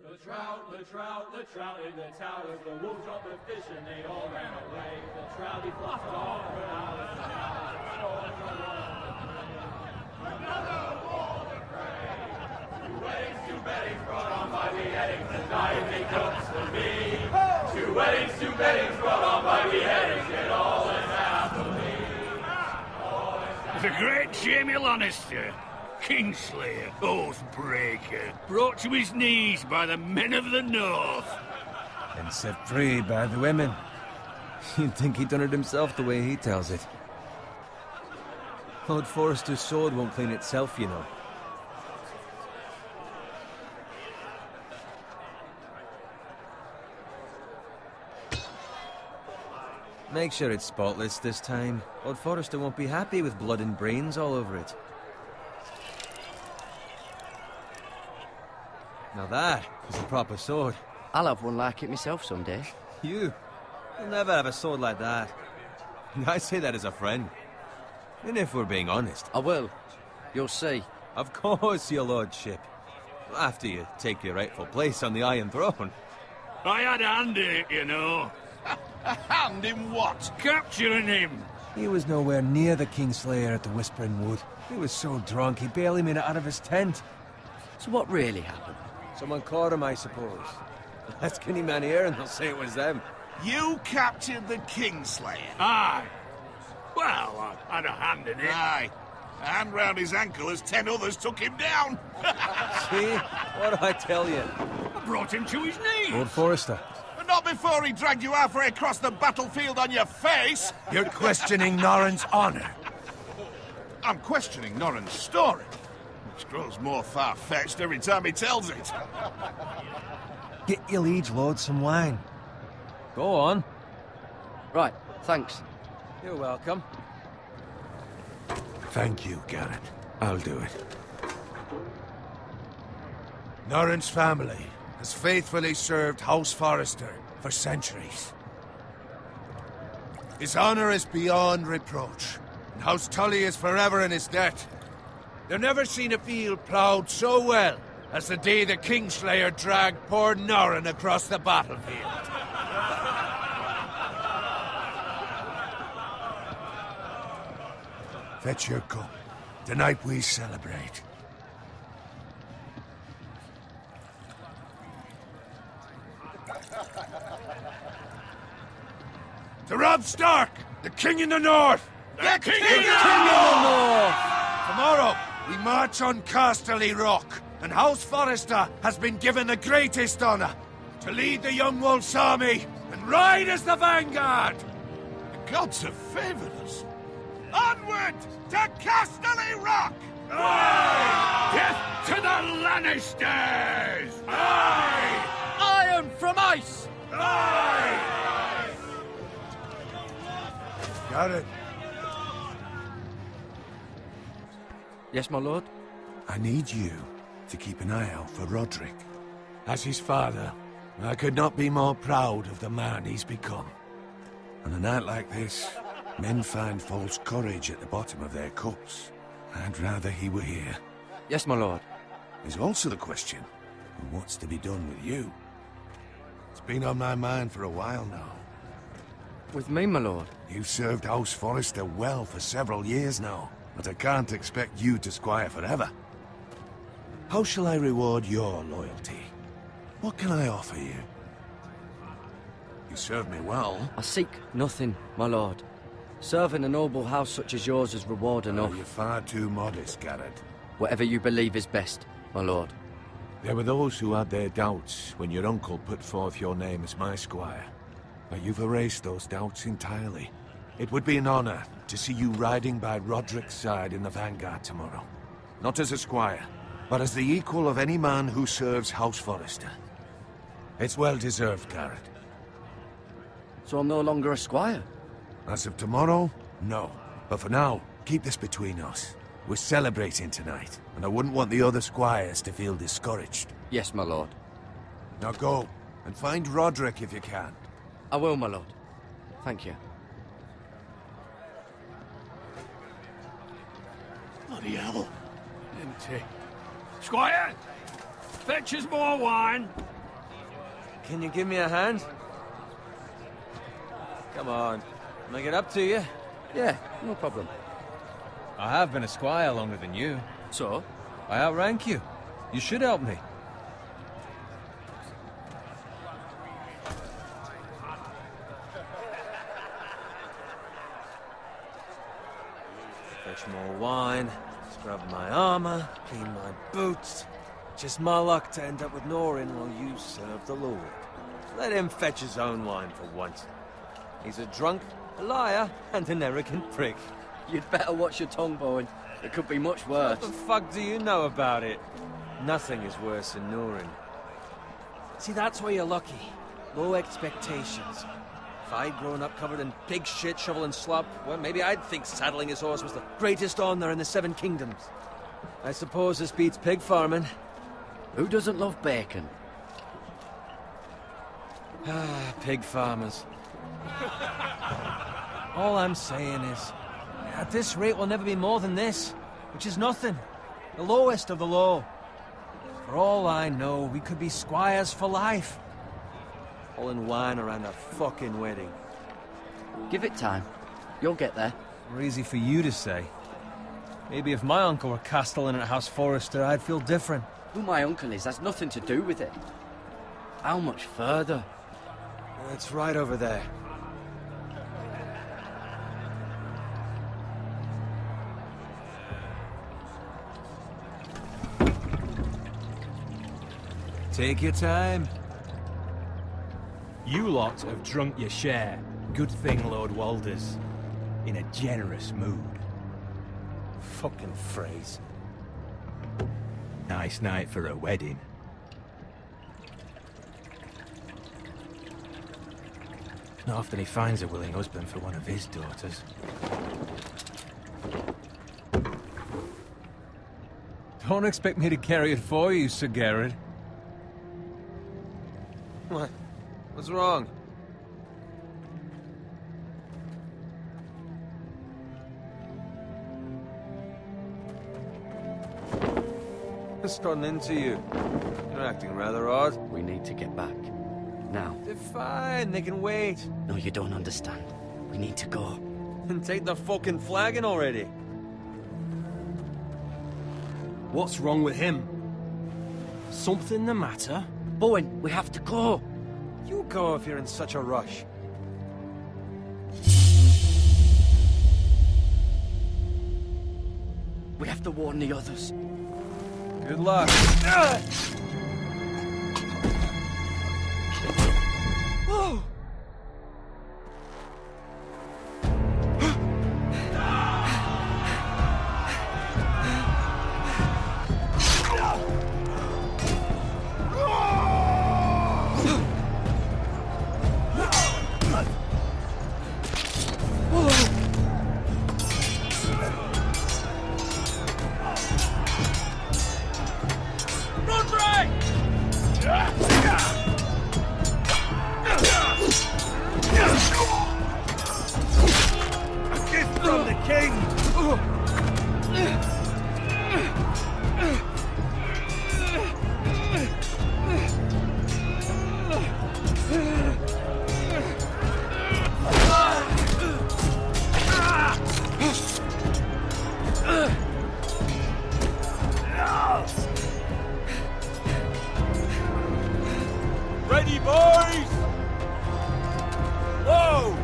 The trout in the towers, the wolves dropped the fish and they all ran away. The trout he flopped off for hours and hours. Another war to pray. 2 weddings, 2 beddings brought on by beheadings, and knife make jokes for me. 2 weddings, 2 beddings brought on by beheadings, yet all is happily. The great Jamie Lannister, Kingslayer, Oathbreaker, brought to his knees by the men of the North. And set free by the women. You'd think he'd done it himself the way he tells it. Lord Forrester's sword won't clean itself, you know. Make sure it's spotless this time. Lord Forrester won't be happy with blood and brains all over it. Now that is a proper sword. I'll have one like it myself someday. You'll never have a sword like that. I say that as a friend. And if we're being honest. I will. You'll see. Of course, your lordship. After you take your rightful place on the Iron Throne. I had a hand in it, you know. A hand in what? Capturing him. He was nowhere near the Kingslayer at the Whispering Wood. He was so drunk he barely made it out of his tent. So what really happened? Someone caught him, I suppose. Ask any man here and they'll say it was them. You captured the Kingslayer? Aye. Well, I had a hand in it. Aye. A hand round his ankle as 10 others took him down. See? What do I tell you? I brought him to his knees. Lord Forrester. But not before he dragged you halfway across the battlefield on your face. You're questioning Norrin's honor. I'm questioning Norrin's story, which grows more far-fetched every time he tells it. Get your liege lord some wine. Go on. Right, thanks. You're welcome. Thank you, Garrett. I'll do it. Norrin's family has faithfully served House Forrester for centuries. His honor is beyond reproach, and House Tully is forever in his debt. They've never seen a field ploughed so well as the day the Kingslayer dragged poor Norrin across the battlefield. Fetch your cup. Tonight we celebrate. To Robb Stark, the King in the North! The King in the North! Tomorrow, we march on Casterly Rock, and House Forrester has been given the greatest honor to lead the Young Wolf's army and ride as the vanguard! The gods have favored us. Onward to Casterly Rock! Aye! Death to the Lannisters! Aye! Iron from ice! Aye! Got it. Yes, my lord? I need you to keep an eye out for Roderick. As his father, I could not be more proud of the man he's become. On a night like this, men find false courage at the bottom of their cups. I'd rather he were here. Yes, my lord. There's also the question of what's to be done with you. It's been on my mind for a while now. With me, my lord? You've served House Forrester well for several years now, but I can't expect you to squire forever. How shall I reward your loyalty? What can I offer you? You served me well. I seek nothing, my lord. Serving a noble house such as yours is reward enough. You're far too modest, Garrett. Whatever you believe is best, my lord. There were those who had their doubts when your uncle put forth your name as my squire. But you've erased those doubts entirely. It would be an honor to see you riding by Roderick's side in the vanguard tomorrow. Not as a squire, but as the equal of any man who serves House Forrester. It's well deserved, Garrett. So I'm no longer a squire? As of tomorrow, no. But for now, keep this between us. We're celebrating tonight, and I wouldn't want the other squires to feel discouraged. Yes, my lord. Now go, and find Roderick if you can. I will, my lord. Thank you. Bloody hell. Empty. Squire! Fetch us more wine. Can you give me a hand? Come on. Make it up to you. Yeah, no problem. I have been a squire longer than you. So? I outrank you. You should help me. Fetch more wine, scrub my armor, clean my boots. Just my luck to end up with Norin while you serve the Lord. Let him fetch his own wine for once. He's a drunk, a liar, and an arrogant prick. You'd better watch your tongue, Bowen. It could be much worse. What the fuck do you know about it? Nothing is worse than Norin. See, that's why you're lucky. Low expectations. If I'd grown up covered in pig shit, shovel and slop, well, maybe I'd think saddling his horse was the greatest honor in the Seven Kingdoms. I suppose this beats pig farming. Who doesn't love bacon? Ah, pig farmers. All I'm saying is, at this rate we'll never be more than this, which is nothing. The lowest of the low. For all I know, we could be squires for life. Pulling wine around a fucking wedding. Give it time. You'll get there. More easy for you to say. Maybe if my uncle were castellan at House Forrester, I'd feel different. Who my uncle is has nothing to do with it. How much further? It's right over there. Take your time. You lot have drunk your share. Good thing Lord Walder's in a generous mood. Fucking phrase. Nice night for a wedding. Not often he finds a willing husband for one of his daughters. Don't expect me to carry it for you, Sir Garrett. What? What's wrong? What's gotten into you? You're acting rather odd. We need to get back. Now. They're fine, they can wait. No, you don't understand. We need to go. And take the fucking flagon already. What's wrong with him? Something the matter? Bowen, we have to go. You go if you're in such a rush. We have to warn the others. Good luck. Oh! Ready, boys! Whoa!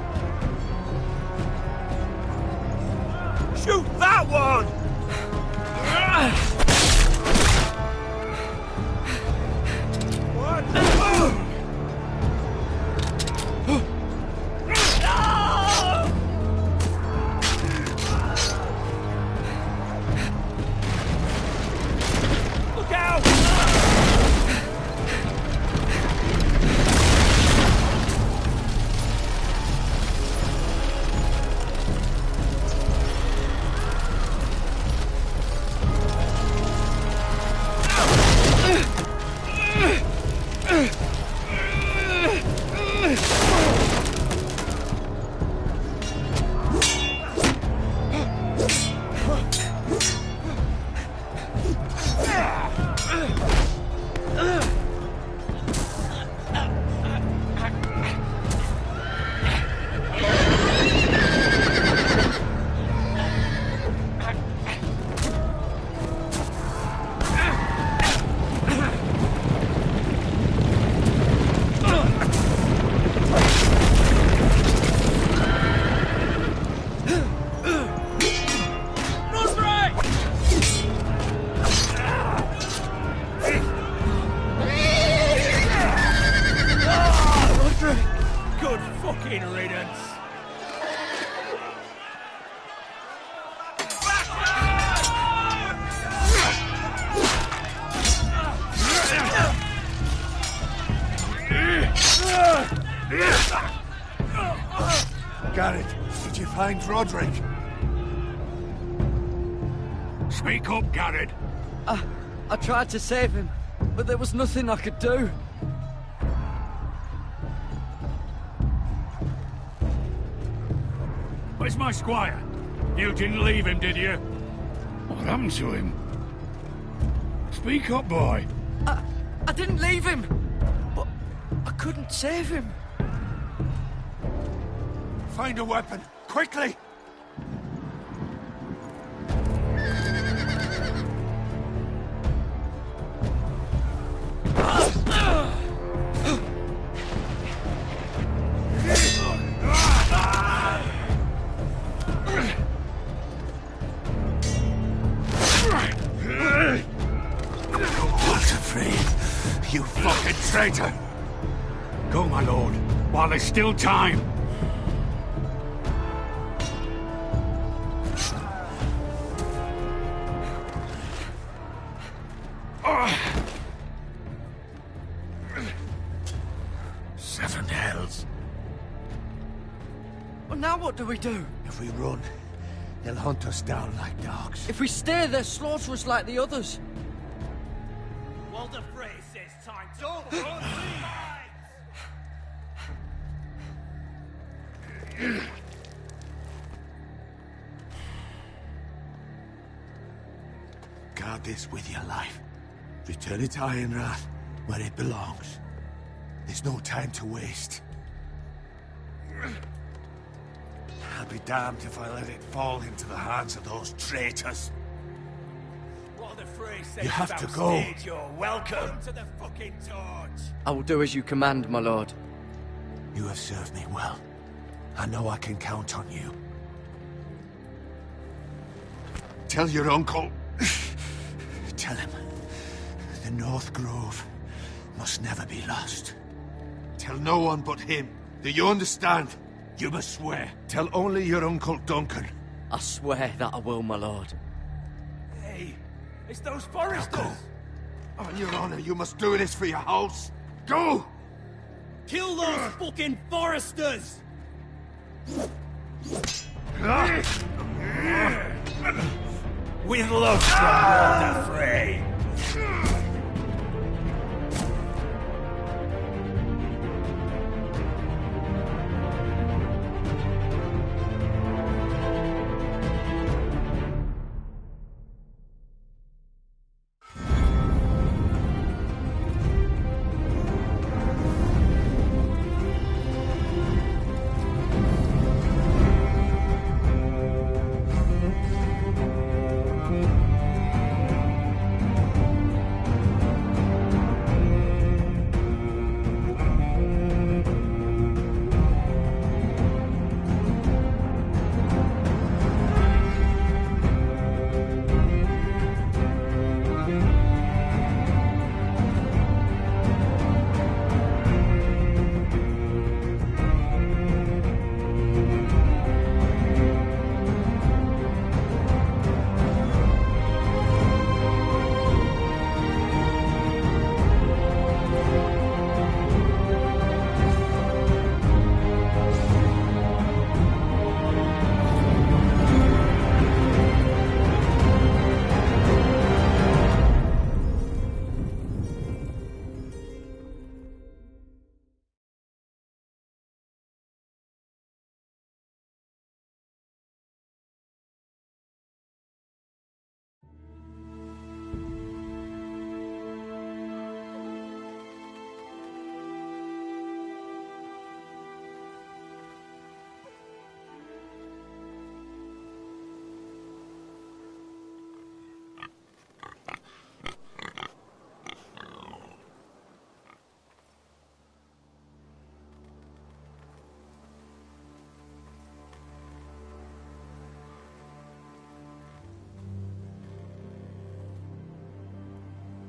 Shoot that one! What? Look out! Did you find Roderick? Speak up, Garrett. I tried to save him, but there was nothing I could do. Where's my squire? You didn't leave him, did you? What happened to him? Speak up, boy. I didn't leave him, but I couldn't save him. Find a weapon, quickly! You fucking traitor! Go, my lord, while there's still time. Seven hells. Well, now what do we do? If we run, they'll hunt us down like dogs. If we stay, they'll slaughter us like the others. Walder Frey says time to run. Guard this with your life. Return it to Ironrath, where it belongs. There's no time to waste. I'll be damned if I let it fall into the hands of those traitors. Walder Frey says You have to go. You're welcome to the fucking torch. I will do as you command, my lord. You have served me well. I know I can count on you. Tell your uncle... Tell him. The North Grove must never be lost. Tell no one but him. Do you understand? You must swear. Tell only your Uncle Duncan. I swear that I will, my lord. Hey, it's those foresters. Now go. On your honor, you must do this for your house. Go! Kill those fucking foresters! With love from Walder Frey.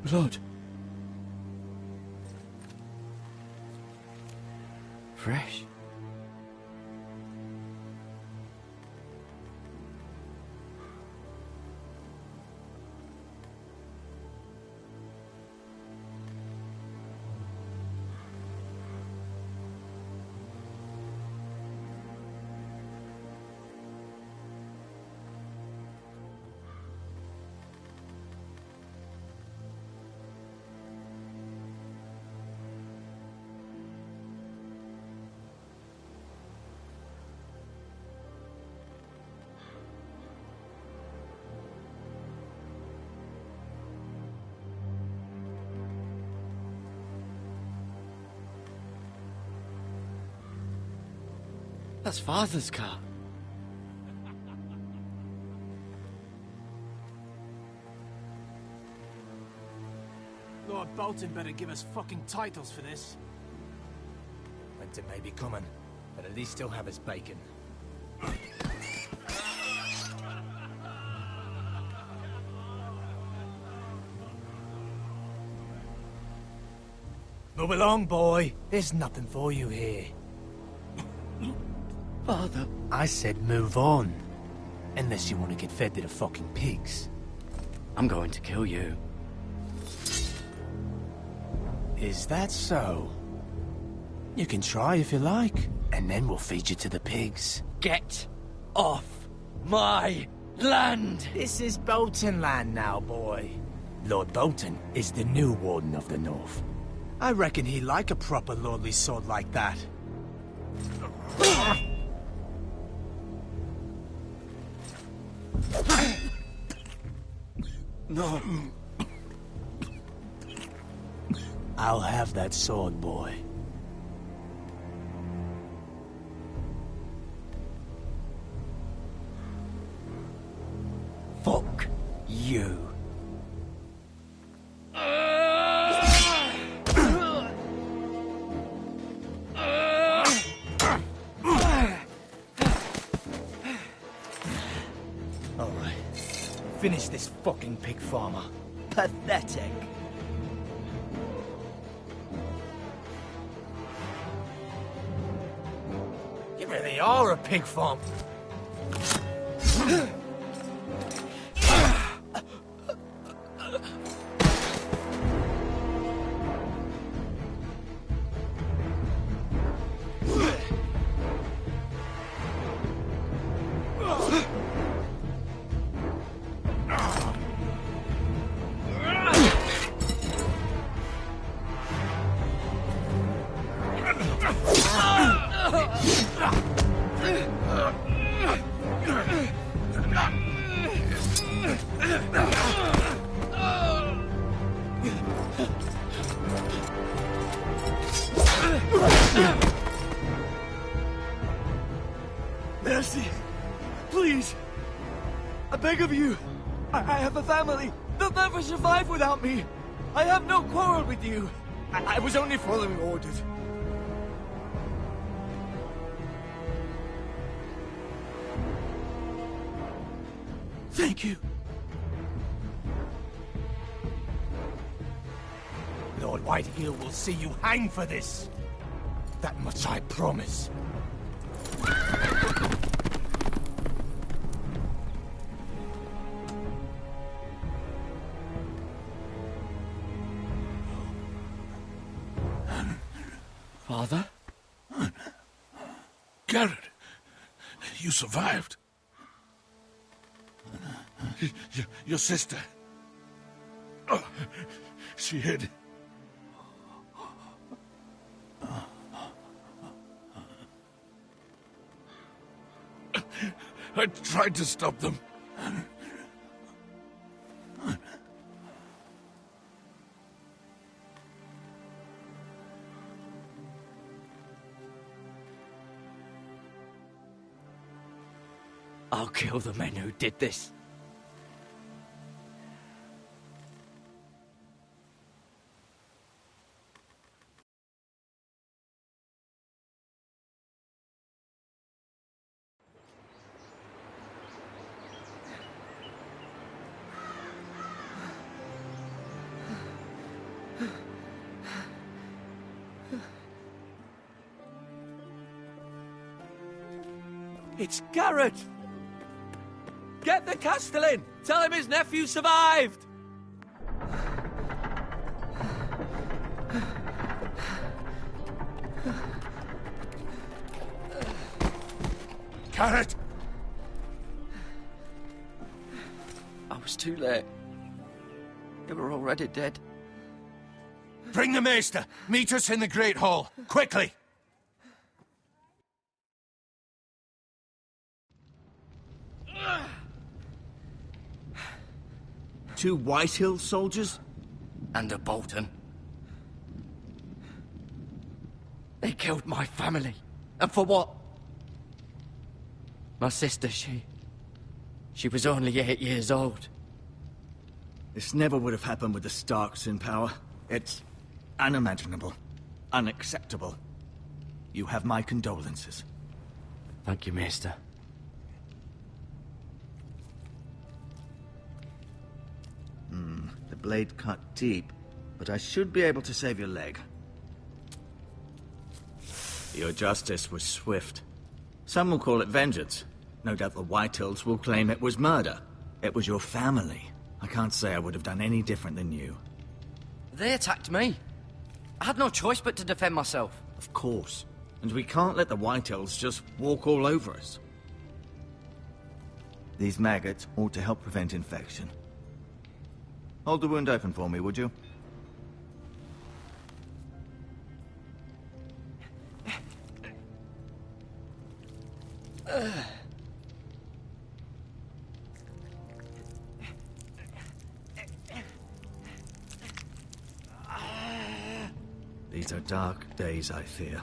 Blood. Fresh. That's Father's car. Lord Bolton better give us fucking titles for this. Winter may be coming, but at least he'll have his bacon. Move along, boy. There's nothing for you here. Father. I said move on. Unless you want to get fed to the fucking pigs. I'm going to kill you. Is that so? You can try if you like, and then we'll feed you to the pigs. Get off my land! This is Bolton land now, boy. Lord Bolton is the new Warden of the North. I reckon he'd like a proper lordly sword like that. No. I'll have that sword, boy. Fuck you. Alright. Finish this fucking pig farmer. Pathetic. You really are a pig farm. Mercy! Please! I beg of you! I have a family! They'll never survive without me! I have no quarrel with you! I was only following orders. Thank you. Lord Whitehill will see you hang for this. That much I promise. Father? Garrett, you survived. Your sister. Oh, she hid. I tried to stop them. I'll kill the men who did this. It's Garrett! Get the Castellan! Tell him his nephew survived! Garrett! I was too late. They were already dead. Bring the Maester! Meet us in the Great Hall! Quickly! Two Whitehill soldiers? And a Bolton. They killed my family. And for what? My sister, she was only 8 years old. This never would have happened with the Starks in power. It's unimaginable. Unacceptable. You have my condolences. Thank you, Maester. The blade cut deep, but I should be able to save your leg. Your justice was swift. Some will call it vengeance. No doubt the Whitehills will claim it was murder. It was your family. I can't say I would have done any different than you. They attacked me. I had no choice but to defend myself. Of course. And we can't let the Whitehills just walk all over us. These maggots ought to help prevent infection. Hold the wound open for me, would you? These are dark days, I fear.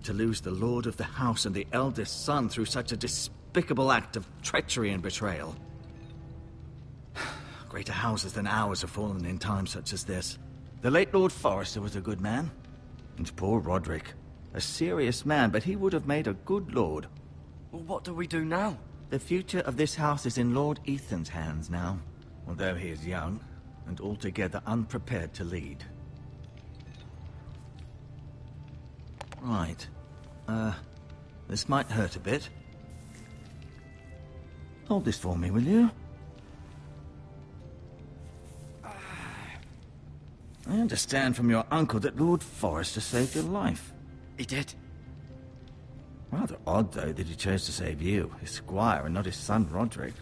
To lose the lord of the house and the eldest son through such a despicable act of treachery and betrayal. Greater houses than ours have fallen in times such as this. The late Lord Forrester was a good man. And poor Roderick. A serious man, but he would have made a good lord. Well, what do we do now? The future of this house is in Lord Ethan's hands now. Although he is young, and altogether unprepared to lead. Right. This might hurt a bit. Hold this for me, will you? I understand from your uncle that Lord Forrester saved your life. He did. Rather odd, though, that he chose to save you, his squire, and not his son Roderick.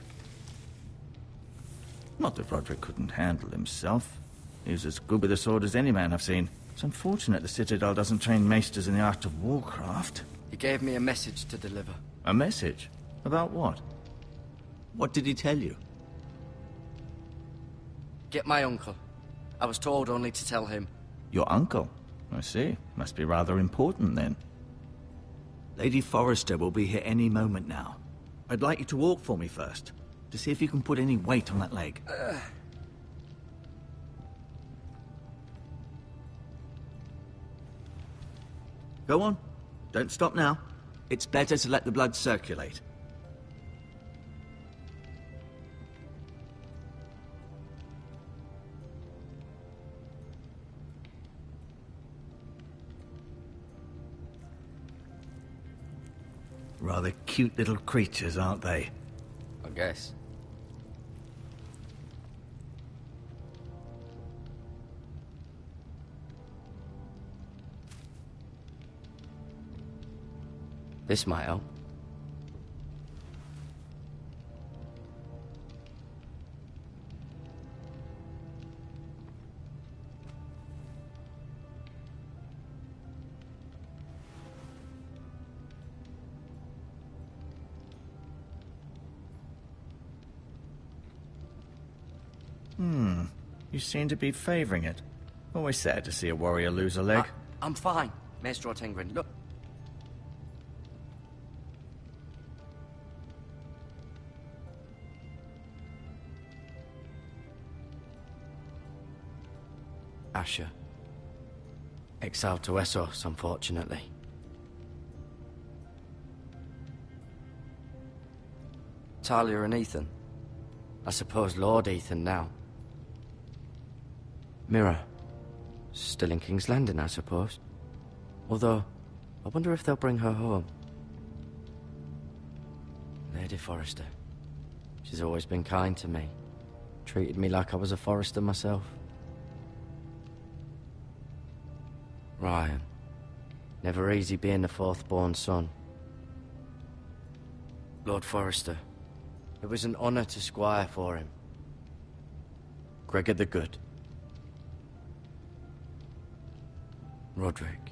Not that Roderick couldn't handle himself. He was as good with a sword as any man I've seen. It's unfortunate the Citadel doesn't train maesters in the art of warcraft. He gave me a message to deliver. A message? About what? What did he tell you? Get my uncle. I was told only to tell him. Your uncle? I see. Must be rather important, then. Lady Forrester will be here any moment now. I'd like you to walk for me first, to see if you can put any weight on that leg. Go on. Don't stop now. It's better to let the blood circulate. Rather cute little creatures, aren't they? I guess. This might help. You seem to be favoring it. Always sad to see a warrior lose a leg. I'm fine, Maester Ortengrin. Look. Asher. Exiled to Essos, unfortunately. Talia and Ethan. I suppose Lord Ethan now. Mira. Still in King's Landing, I suppose. Although, I wonder if they'll bring her home. Lady Forrester. She's always been kind to me. Treated me like I was a Forrester myself. Ryan. Never easy being the fourth-born son. Lord Forrester. It was an honor to squire for him. Gregor the Good. Roderick.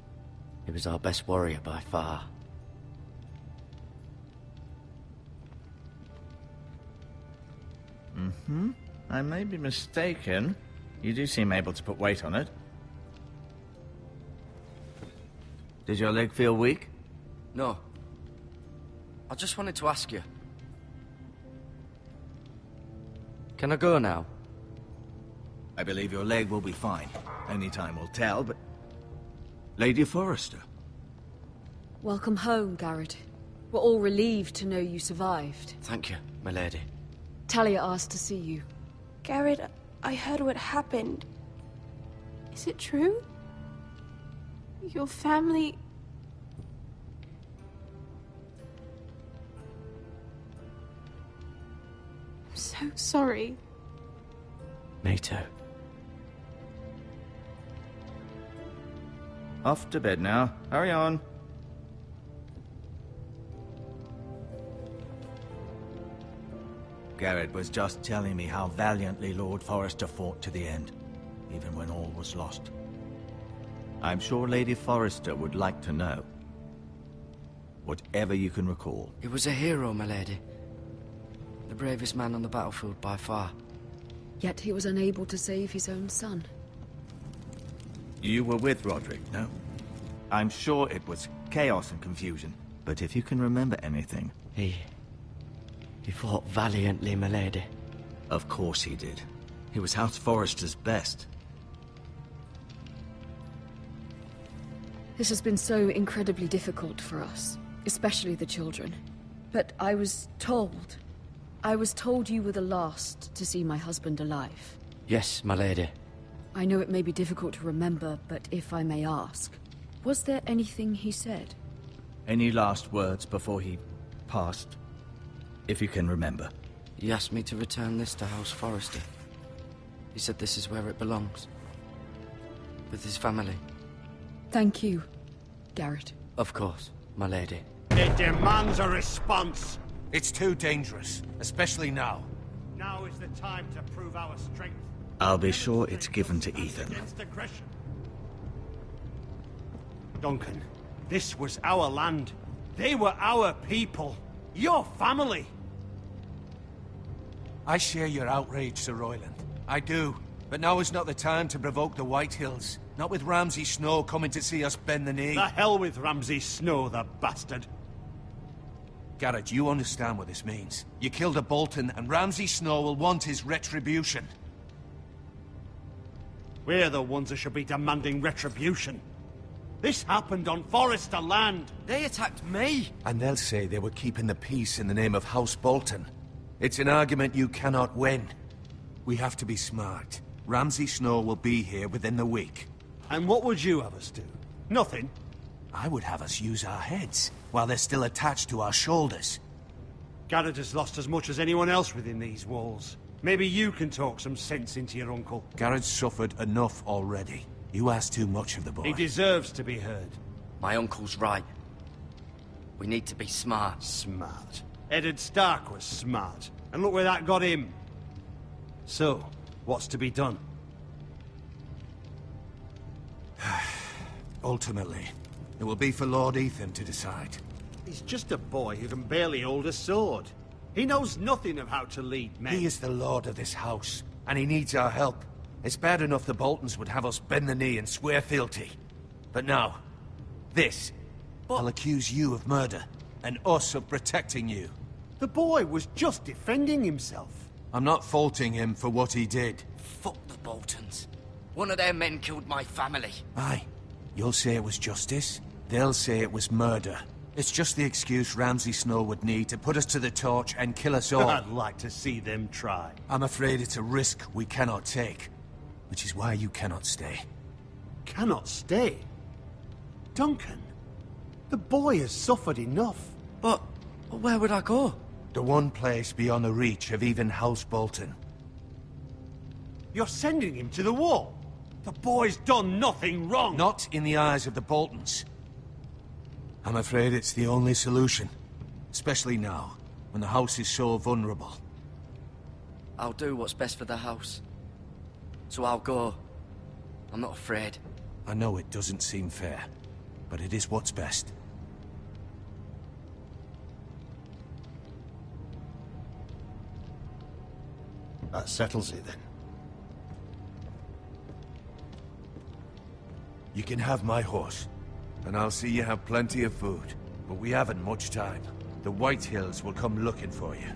He was our best warrior by far. I may be mistaken. You do seem able to put weight on it. Does your leg feel weak? No. I just wanted to ask you. Can I go now? I believe your leg will be fine. Only time will tell, but... Lady Forrester. Welcome home, Garrett. We're all relieved to know you survived. Thank you, my lady. Talia asked to see you. Garrett, I heard what happened. Is it true? Your family... I'm so sorry. Me too. Off to bed now. Hurry on. Garrett was just telling me how valiantly Lord Forrester fought to the end, even when all was lost. I'm sure Lady Forrester would like to know. Whatever you can recall. He was a hero, my lady. The bravest man on the battlefield by far. Yet he was unable to save his own son. You were with Roderick, no? I'm sure it was chaos and confusion, but if you can remember anything... He fought valiantly, my lady. Of course he did. He was House Forrester's best. This has been so incredibly difficult for us, especially the children. But I was told you were the last to see my husband alive. Yes, my lady. I know it may be difficult to remember, but if I may ask, was there anything he said? Any last words before he passed? If you can remember. He asked me to return this to House Forrester. He said this is where it belongs. With his family. Thank you, Garrett. Of course, my lady. It demands a response. It's too dangerous, especially now. Now is the time to prove our strength. I'll be sure it's given to Ethan. Against aggression. Duncan, this was our land. They were our people. Your family. I share your outrage, Sir Royland. I do. But now is not the time to provoke the White Hills. Not with Ramsay Snow coming to see us bend the knee. The hell with Ramsay Snow, the bastard. Garrett, you understand what this means. You killed a Bolton, and Ramsay Snow will want his retribution. We're the ones that should be demanding retribution. This happened on Forrester land. They attacked me! And they'll say they were keeping the peace in the name of House Bolton. It's an argument you cannot win. We have to be smart. Ramsay Snow will be here within the week. And what would you have us do? Nothing? I would have us use our heads, while they're still attached to our shoulders. Garrett has lost as much as anyone else within these walls. Maybe you can talk some sense into your uncle. Garrett's suffered enough already. You ask too much of the boy. He deserves to be heard. My uncle's right. We need to be smart. Smart. Eddard Stark was smart. And look where that got him. So, what's to be done? Ultimately, it will be for Lord Ethan to decide. He's just a boy who can barely hold a sword. He knows nothing of how to lead men. He is the lord of this house, and he needs our help. It's bad enough the Boltons would have us bend the knee and swear fealty. But now, this. I'll accuse you of murder, and us of protecting you. The boy was just defending himself. I'm not faulting him for what he did. Fuck the Boltons. One of their men killed my family. Aye. You'll say it was justice. They'll say it was murder. It's just the excuse Ramsay Snow would need to put us to the torch and kill us all. I'd like to see them try. I'm afraid it's a risk we cannot take. Which is why you cannot stay. Cannot stay? Duncan, the boy has suffered enough. But where would I go? The one place beyond the reach of even House Bolton. You're sending him to the wall? The boy's done nothing wrong! Not in the eyes of the Boltons. I'm afraid it's the only solution. Especially now, when the house is so vulnerable. I'll do what's best for the house. So I'll go. I'm not afraid. I know it doesn't seem fair, but it is what's best. That settles it then. You can have my horse, and I'll see you have plenty of food, but we haven't much time. the White Hills will come looking for you.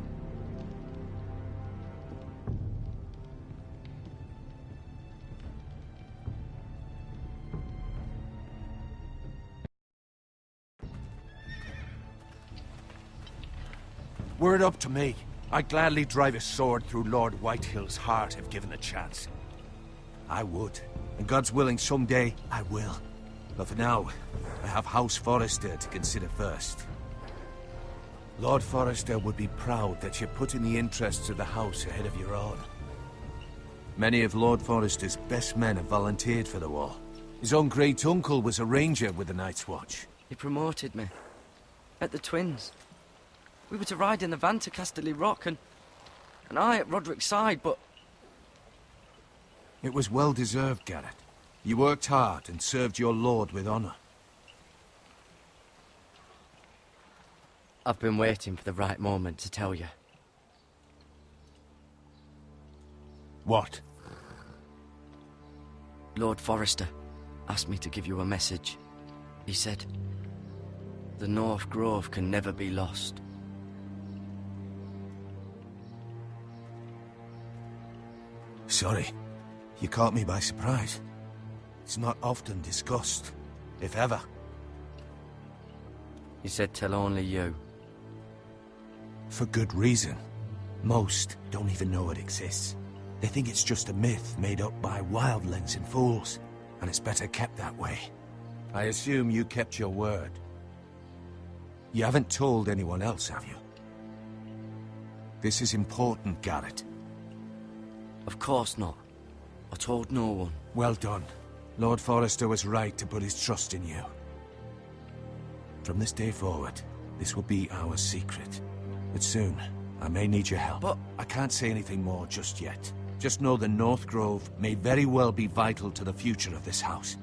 Were it up to me, I'd gladly drive a sword through Lord Whitehill's heart if given the chance. I would, and God's willing someday I will. But for now, I have House Forrester to consider first. Lord Forrester would be proud that you're putting the interests of the house ahead of your own. Many of Lord Forrester's best men have volunteered for the war. His own great-uncle was a ranger with the Night's Watch. He promoted me. At the Twins. We were to ride in the van to Casterly Rock, and I at Roderick's side, but... It was well-deserved, Garrett. You worked hard and served your lord with honor. I've been waiting for the right moment to tell you. What? Lord Forrester asked me to give you a message. He said, the North Grove can never be lost. Sorry. You caught me by surprise. It's not often discussed, if ever. He said tell only you. For good reason. Most don't even know it exists. They think it's just a myth made up by wildlings and fools, and it's better kept that way. I assume you kept your word. You haven't told anyone else, have you? This is important, Garrett. Of course not. I told no one. Well done. Lord Forrester was right to put his trust in you. From this day forward, this will be our secret. But soon, I may need your help. But... I can't say anything more just yet. Just know the North Grove may very well be vital to the future of this house.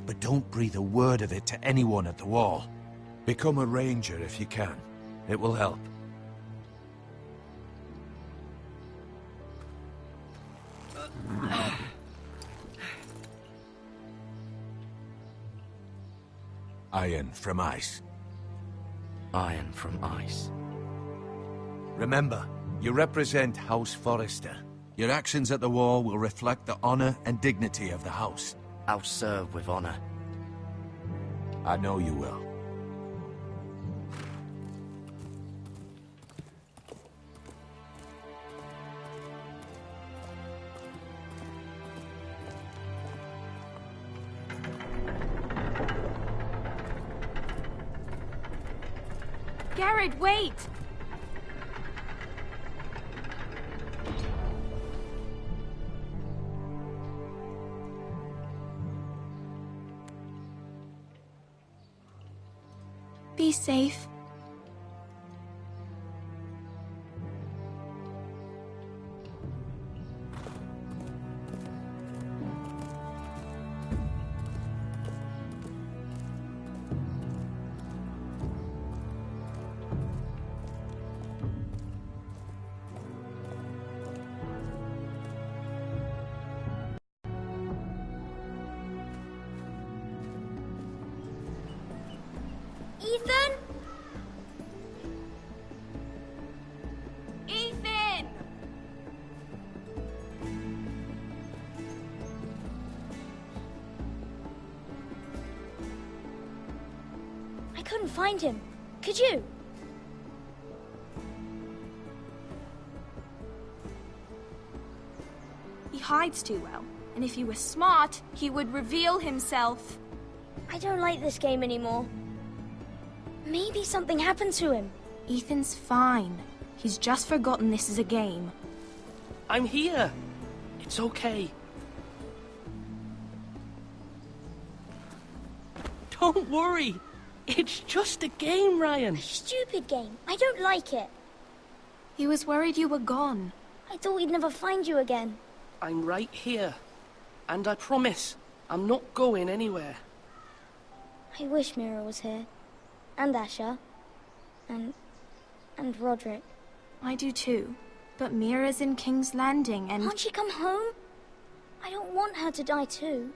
But don't breathe a word of it to anyone at the Wall. Become a ranger if you can. It will help. Iron from ice. Iron from ice. Remember, you represent House Forrester. Your actions at the war will reflect the honor and dignity of the house. I'll serve with honor. I know you will. Garrett, wait! Be safe. Ethan? Ethan! I couldn't find him. Could you? He hides too well, and if he were smart, he would reveal himself. I don't like this game anymore. Maybe something happened to him. Ethan's fine. He's just forgotten this is a game. I'm here. It's okay. Don't worry. It's just a game, Ryan. A stupid game. I don't like it. He was worried you were gone. I thought we'd never find you again. I'm right here. And I promise, I'm not going anywhere. I wish Mira was here. And Asher. And Roderick. I do too. But Mira's in King's Landing and... Can't she come home? I don't want her to die too.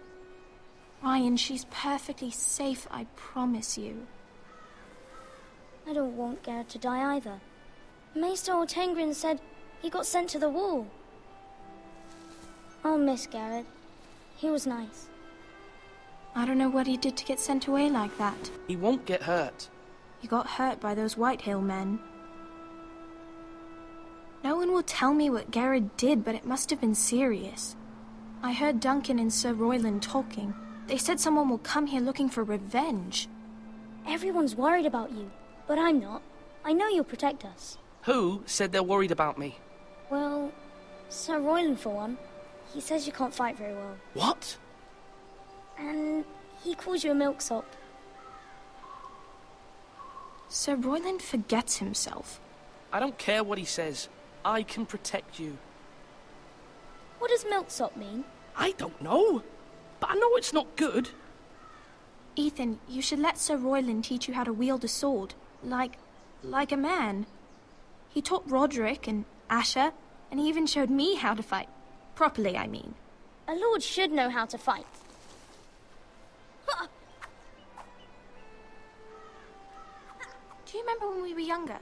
Ryan, she's perfectly safe, I promise you. I don't want Garrett to die either. Maester Ortengrin said he got sent to the wall. I'll miss Garrett. He was nice. I don't know what he did to get sent away like that. He won't get hurt. He got hurt by those Whitehill men. No one will tell me what Garrett did, but it must have been serious. I heard Duncan and Sir Royland talking. They said someone will come here looking for revenge. Everyone's worried about you, but I'm not. I know you'll protect us. Who said they're worried about me? Well, Sir Royland for one. He says you can't fight very well. What? And he calls you a milksop. Sir Royland forgets himself. I don't care what he says. I can protect you. What does milksop mean? I don't know, but I know it's not good. Ethan, you should let Sir Royland teach you how to wield a sword. Like a man. He taught Roderick and Asher, and he even showed me how to fight. Properly, I mean. A lord should know how to fight. Do you remember when we were younger?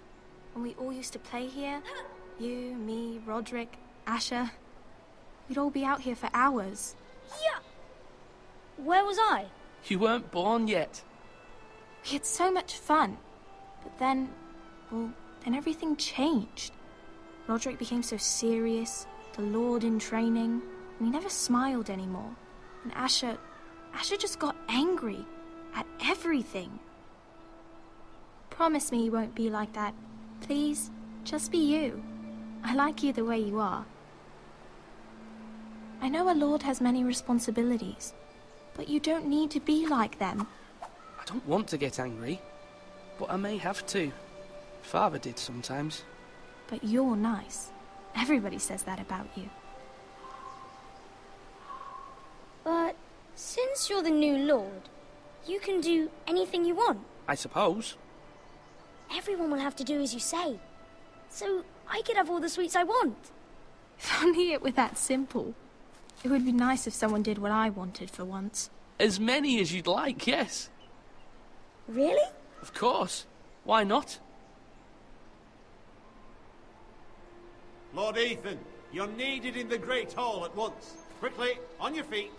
When we all used to play here? You, me, Roderick, Asher. We'd all be out here for hours. Yeah! Where was I? You weren't born yet. We had so much fun. But then, then everything changed. Roderick became so serious, the Lord in training, and he never smiled anymore. And Asher just got angry at everything. Promise me you won't be like that. Please, just be you. I like you the way you are. I know a lord has many responsibilities, but you don't need to be like them. I don't want to get angry, but I may have to. Father did sometimes. But you're nice. Everybody says that about you. But since you're the new lord, you can do anything you want. I suppose. Everyone will have to do as you say. So I could have all the sweets I want. If only it were that simple. It would be nice if someone did what I wanted for once. As many as you'd like, yes. Really? Of course. Why not? Lord Ethan, you're needed in the Great Hall at once. Quickly, on your feet.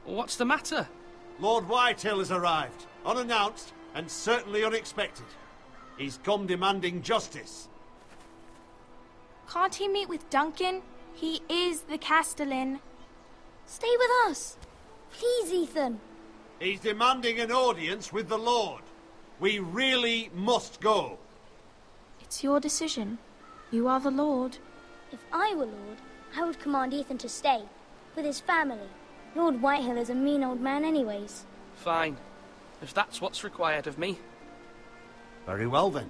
What's the matter? Lord Whitehill has arrived, unannounced and certainly unexpected. He's come demanding justice. Can't he meet with Duncan? He is the Castellan. Stay with us. Please, Ethan. He's demanding an audience with the Lord. We really must go. It's your decision. You are the Lord. If I were Lord, I would command Ethan to stay, with his family. Lord Whitehill is a mean old man anyways. Fine. If that's what's required of me. Very well then.